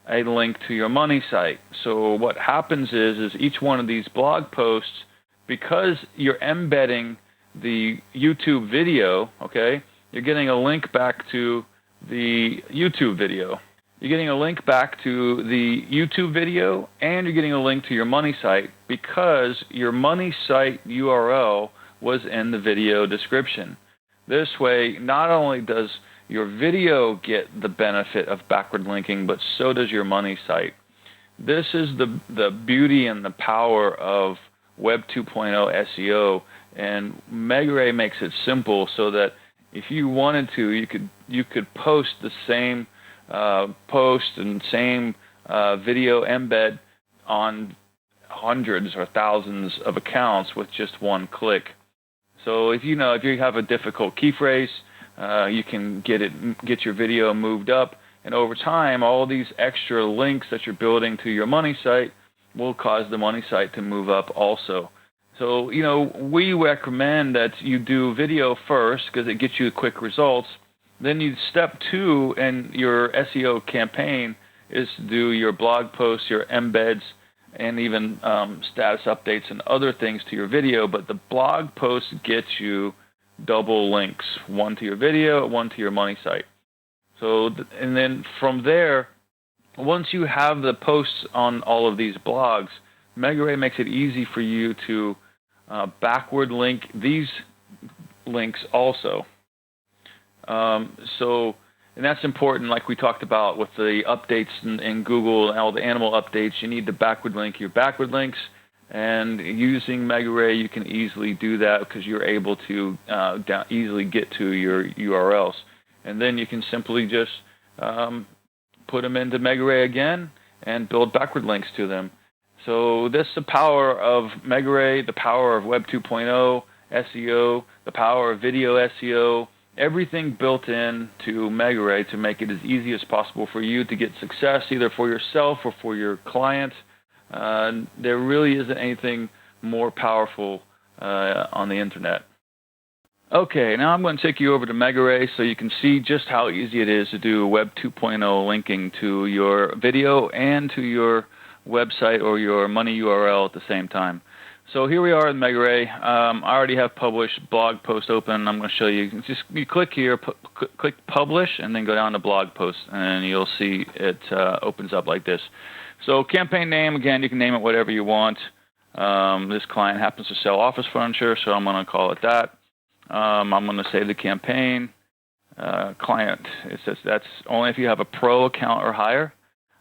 a link to your money site. So what happens is each one of these blog posts, because you're embedding the YouTube video, okay, you're getting a link back to the YouTube video. You're getting a link back to the YouTube video, and you're getting a link to your money site, because your money site URL was in the video description. This way, not only does your video get the benefit of backward linking, but so does your money site. This is the beauty and the power of Web 2.0 SEO, and Megarray makes it simple so that if you wanted to, you could post the same post and same video embed on hundreds or thousands of accounts with just one click. So if you have a difficult key phrase, you can get your video moved up, and over time, all these extra links that you're building to your money site will cause the money site to move up also. So, we recommend that you do video first because it gets you quick results. Then step 2 in your SEO campaign is to do your blog posts, your embeds, and even status updates and other things to your video. But the blog post gets you double links, one to your video, one to your money site. So, and then from there, once you have the posts on all of these blogs, Megarray makes it easy for you to backward link these links also. And that's important, like we talked about with the updates in Google and all the animal updates. You need to backward link your backward links, and using Megarray, you can easily do that because you're able to easily get to your URLs. And then you can simply just put them into Megarray again and build backward links to them. So this is the power of Megarray, the power of Web 2.0 SEO, the power of video SEO, everything built in to Megarray to make it as easy as possible for you to get success, either for yourself or for your client. There really isn't anything more powerful on the internet. Okay, now I'm going to take you over to Megarray so you can see just how easy it is to do Web 2.0 linking to your video and to your website or your money URL at the same time. So here we are in Megarray. I already have published blog post open. I'm going to show you. You click here, click publish, and then go down to blog post, and you'll see it opens up like this. So campaign name, again, you can name it whatever you want. This client happens to sell office furniture, so I'm going to call it that. I'm going to save the campaign. Client, it says that's only if you have a pro account or higher.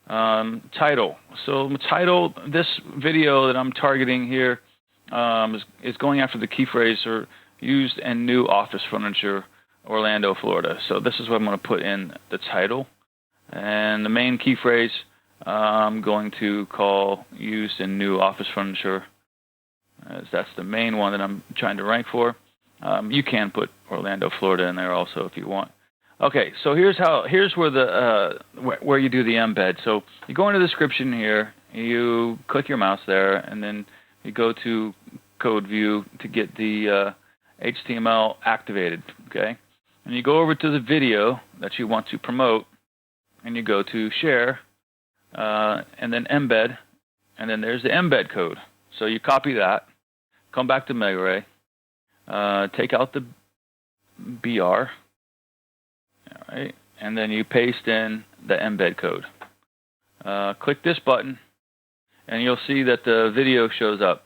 Title. So the title, this video that I'm targeting here is going after the key phrase or used and new office furniture, Orlando, Florida. So this is what I'm going to put in the title. And the main key phrase I'm going to call used and new office furniture, as that's the main one that I'm trying to rank for. You can put Orlando, Florida in there also if you want. Okay, so here's where where you do the embed. So you go into the description here, you click your mouse there, and then you go to code view to get the HTML activated. Okay, and you go over to the video that you want to promote, and you go to share, and then embed, and then there's the embed code. So you copy that, come back to Megarray, take out the BR. All right, and then you paste in the embed code. Click this button, and you'll see that the video shows up.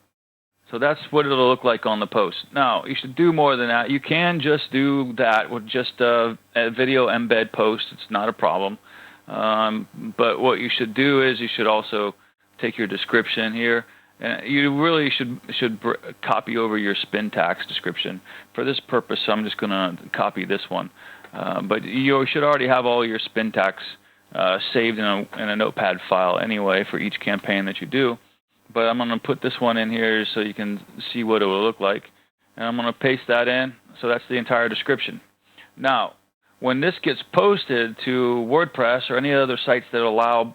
So that's what it'll look like on the post. Now, you should do more than that. You can just do that with just a video embed post. It's not a problem. But what you should do is you should also take your description here. And you really should copy over your Spintax description. For this purpose, I'm just going to copy this one. But you should already have all your Spintax saved in a notepad file anyway for each campaign that you do. But I'm going to put this one in here so you can see what it will look like. And I'm going to paste that in, so that's the entire description. Now, when this gets posted to WordPress or any other sites that allow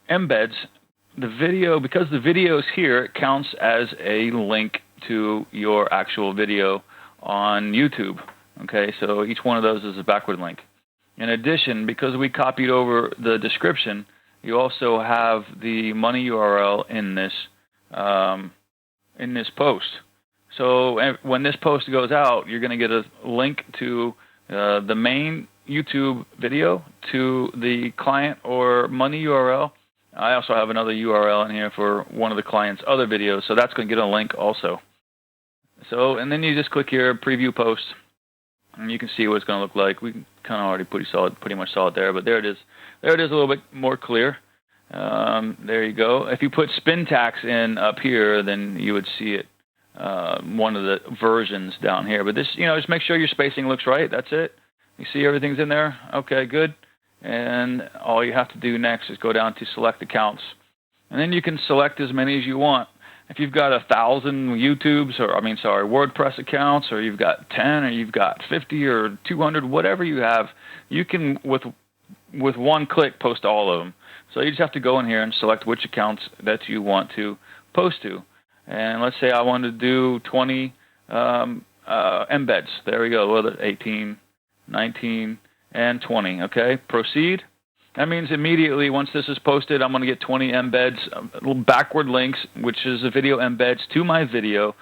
embeds, the video, because the video is here, it counts as a link to your actual video on YouTube. Okay, so each one of those is a backward link. In addition, because we copied over the description, you also have the money URL in this post. So when this post goes out, you're going to get a link to the main YouTube video, to the client or money URL. I also have another URL in here for one of the client's other videos, so that's going to get a link also. So, and then you just click here, preview post, and you can see what it's going to look like. We kind of already pretty much saw it there, but there it is. There it is, a little bit more clear. There you go. If you put Spintax in up here, then you would see it, one of the versions down here. But this, just make sure your spacing looks right. That's it. You see everything's in there? Okay, good. And all you have to do next is go down to select accounts. And then you can select as many as you want. If you've got 1,000 WordPress accounts, or you've got 10, or you've got 50 or 200, whatever you have, you can, with one click, post all of them. So you just have to go in here and select which accounts that you want to post to. And let's say I want to do 20 embeds. There we go. Well, 18, 19, and 20. Okay, proceed. That means immediately once this is posted, I'm going to get 20 embeds, little backward links, which is the video embeds to my video,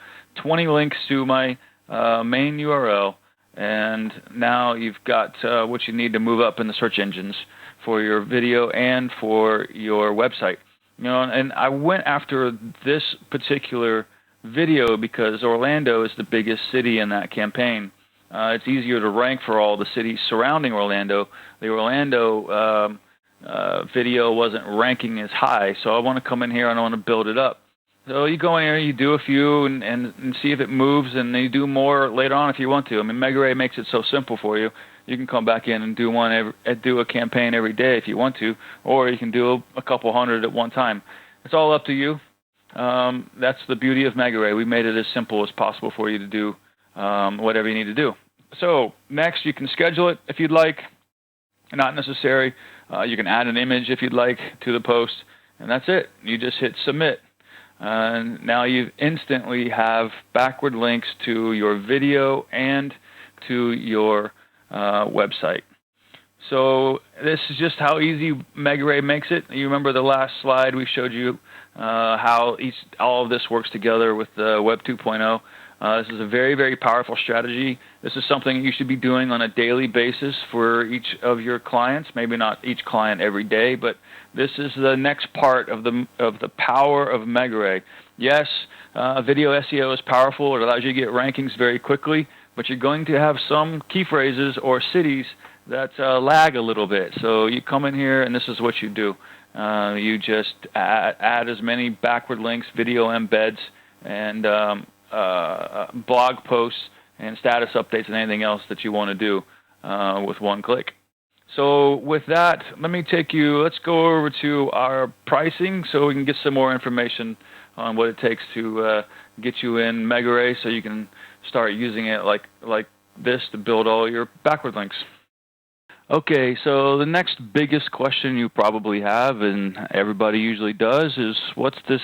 20 links to my main URL, and now you've got what you need to move up in the search engines for your video and for your website. And I went after this particular video because Orlando is the biggest city in that campaign. It's easier to rank for all the cities surrounding Orlando. The Orlando video wasn't ranking as high, so I want to come in here and I want to build it up. So you go in here, you do a few and see if it moves, and then you do more later on if you want to. I mean, Megarray makes it so simple for you. You can come back in and do a campaign every day if you want to, or you can do a couple hundred at one time. It's all up to you. That's the beauty of Megarray. We made it as simple as possible for you to do whatever you need to do. So next, you can schedule it if you'd like. Not necessary. You can add an image if you'd like to the post, and that's it. You just hit submit. And now you instantly have backward links to your video and to your website. So this is just how easy Megarray makes it. You remember the last slide we showed you how all of this works together with the Web 2.0. This is a very, very powerful strategy. This is something you should be doing on a daily basis for each of your clients. Maybe not each client every day, but this is the next part of the power of Megarray. Yes, video SEO is powerful. It allows you to get rankings very quickly, but you're going to have some key phrases or cities that lag a little bit. So you come in here, and this is what you do. You just add as many backward links, video embeds, and blog posts and status updates and anything else that you want to do with one click. So with that, let's go over to our pricing so we can get some more information on what it takes to get you in Megarray so you can start using it like this to build all your backward links. Okay, so the next biggest question you probably have, and everybody usually does, is what's this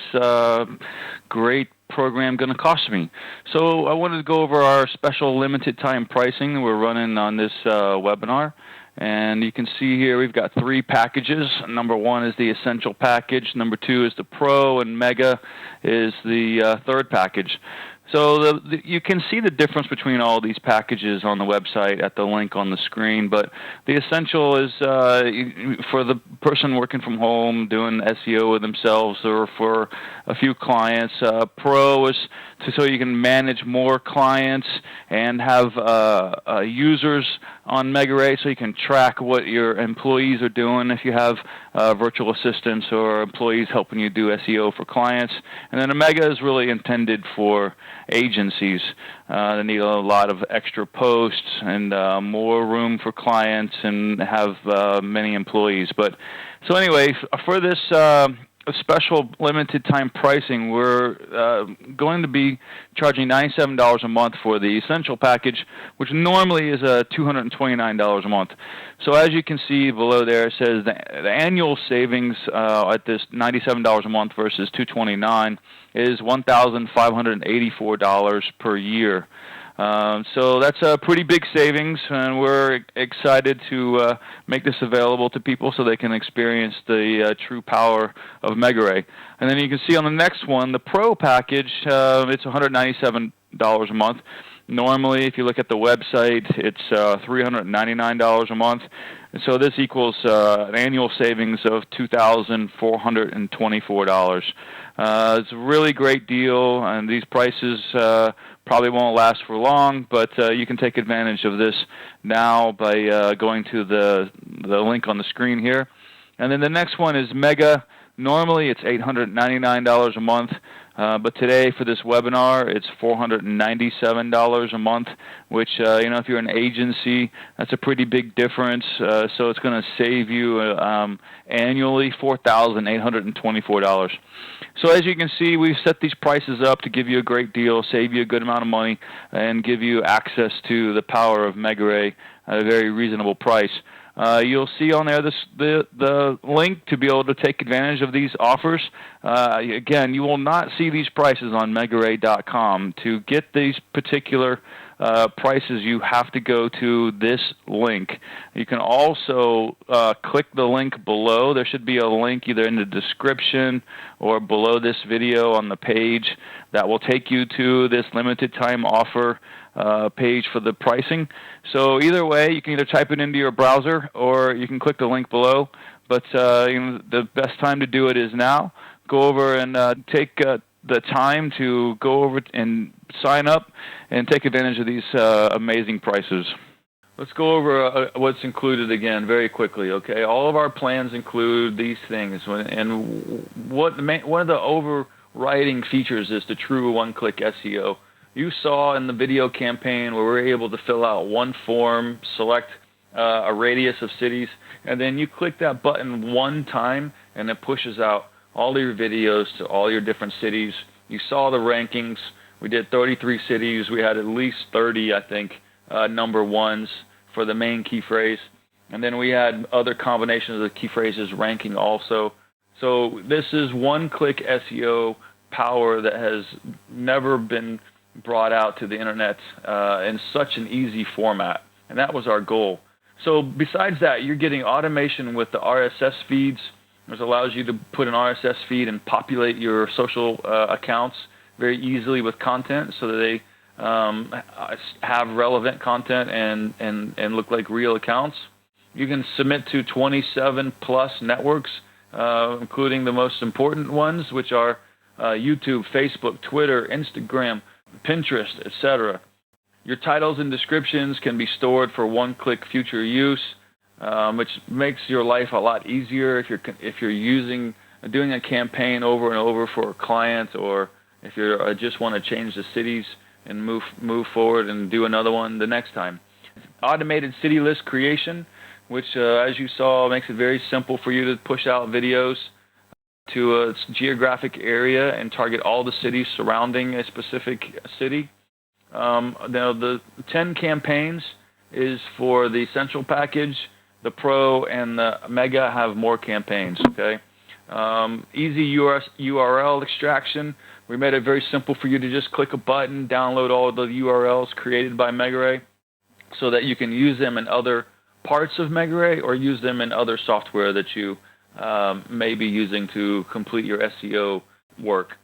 great program going to cost me? So I wanted to go over our special limited time pricing that we're running on this webinar. And you can see here we've got 3 packages. Number 1 is the Essential package. Number 2 is the Pro, and Mega is the third package. So you can see the difference between all these packages on the website at the link on the screen, but the Essential is for the person working from home doing SEO with themselves or for a few clients. Pro is so you can manage more clients and have users on Megarray so you can track what your employees are doing if you have virtual assistants or employees helping you do SEO for clients. And then a Mega is really intended for agencies that need a lot of extra posts and more room for clients and have many employees. But so anyway, for this special limited time pricing, we're going to be charging $97 a month for the essential package, which normally is $229 a month. So as you can see below there, it says the annual savings at this $97 a month versus $229 is $1,584 per year. So that's a pretty big savings, and we're excited to make this available to people so they can experience the true power of Megarray. And then you can see on the next one, the Pro package, it's $197 a month. Normally, if you look at the website, it's $399 a month. And so this equals an annual savings of $2,424. It's a really great deal, and these prices probably won't last for long, but you can take advantage of this now by going to the link on the screen here. And then the next one is Mega. Normally it's $899 a month, but today for this webinar it's $497 a month, which if you're an agency, that's a pretty big difference. So it's going to save you annually $4,824. So as you can see, we've set these prices up to give you a great deal, save you a good amount of money, and give you access to the power of Megarray at a very reasonable price. You'll see on there the link to be able to take advantage of these offers. Again, you will not see these prices on Megarray.com. To get these particular prices, you have to go to this link. You can also click the link below. There should be a link either in the description or below this video on the page that will take you to this limited time offer page for the pricing. So either way, you can either type it into your browser or you can click the link below. But the best time to do it is now. Go over and take the time to go over and sign up and take advantage of these amazing prices. Let's go over what's included again very quickly, okay? All of our plans include these things, and one of the overriding features is the true one-click SEO. You saw in the video campaign where we're able to fill out one form, select a radius of cities, and then you click that button one time and it pushes out all your videos to all your different cities. You saw the rankings. We did 33 cities. We had at least 30, I think, number ones for the main key phrase. And then we had other combinations of the key phrases ranking also. So this is one-click SEO power that has never been brought out to the internet in such an easy format. And that was our goal. So besides that, you're getting automation with the RSS feeds, which allows you to put an RSS feed and populate your social accounts very easily with content so that they have relevant content and look like real accounts. You can submit to 27 plus networks, including the most important ones, which are YouTube, Facebook, Twitter, Instagram, Pinterest, etc. Your titles and descriptions can be stored for one-click future use, which makes your life a lot easier if you're doing a campaign over and over for a client, or if you just want to change the cities and move forward and do another one the next time. Automated city list creation, which as you saw makes it very simple for you to push out videos to a geographic area and target all the cities surrounding a specific city. Now the 10 campaigns is for the Essential package. The Pro and the Mega have more campaigns, okay? Easy URL extraction. We made it very simple for you to just click a button, download all the URLs created by Megarray so that you can use them in other parts of Megarray or use them in other software that you may be using to complete your SEO work.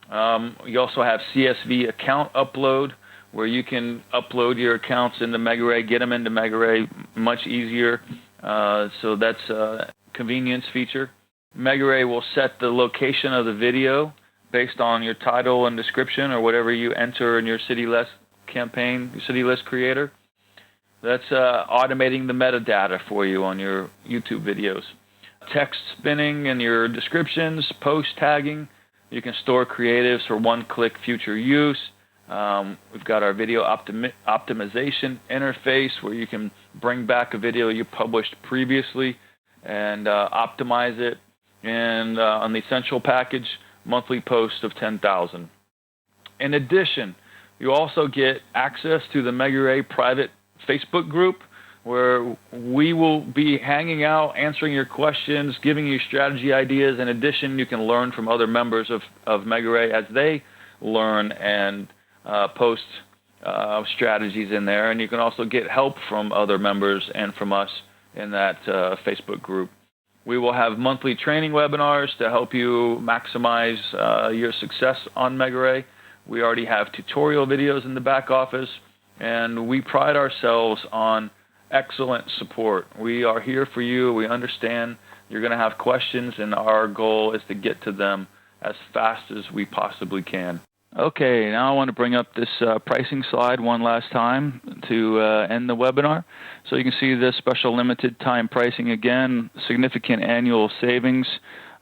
You also have CSV account upload, where you can upload your accounts into Megarray, get them into Megarray much easier. So that's a convenience feature. Megarray will set the location of the video based on your title and description or whatever you enter in your city list campaign, your city list creator. That's automating the metadata for you on your YouTube videos. Text spinning in your descriptions, post tagging. You can store creatives for one-click future use. We've got our video optimization interface where you can bring back a video you published previously and optimize it. And on the Essential package, monthly post of 10,000. In addition, you also get access to the Megarray private Facebook group where we will be hanging out, answering your questions, giving you strategy ideas. In addition, you can learn from other members of Megarray as they learn and post strategies in there. And you can also get help from other members and from us in that Facebook group. We will have monthly training webinars to help you maximize your success on Megarray. We already have tutorial videos in the back office, and we pride ourselves on excellent support. We are here for you. We understand you're going to have questions, and our goal is to get to them as fast as we possibly can. Okay, now I want to bring up this pricing slide one last time to end the webinar. So you can see this special limited time pricing again, significant annual savings.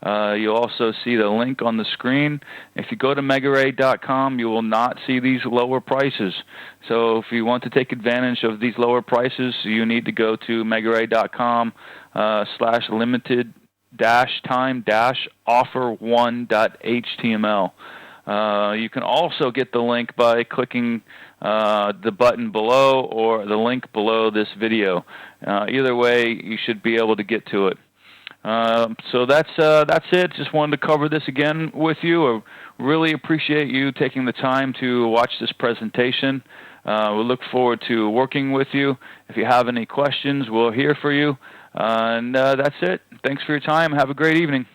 You'll also see the link on the screen. If you go to Megarray.com, you will not see these lower prices. So if you want to take advantage of these lower prices, you need to go to Megarray.com /limited-time-offer1.html. You can also get the link by clicking the button below or the link below this video. Either way, you should be able to get to it. So that's it. Just wanted to cover this again with you. I really appreciate you taking the time to watch this presentation. We look forward to working with you. If you have any questions, we're here for you. And that's it. Thanks for your time. Have a great evening.